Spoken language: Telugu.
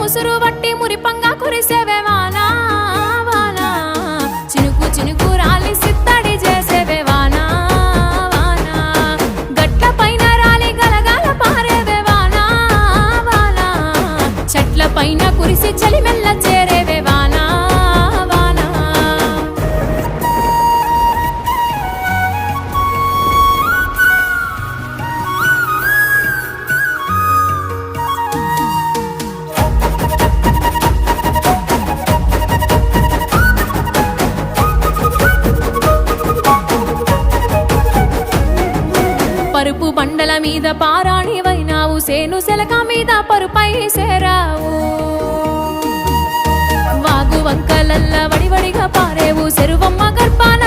ముసురు వట్టి మురిపంగా కురిసేవే వానా వానా చినుకు చినుకు రాలి సిత్తడి చేసేవే వానా వానా గట్ల పైన రాలి గలగాల పారేవే వానా వానా చెట్ల పైన కురిసి చలి మెల్ల చేరేవే వానా వానా పరుపు బండల మీద పారాణివైనావు సేను సెలక మీద పరుపై సేరావు వాగు వంకలల్ల వడివడిగా పారేవు చెరువమ్మ గర్భాన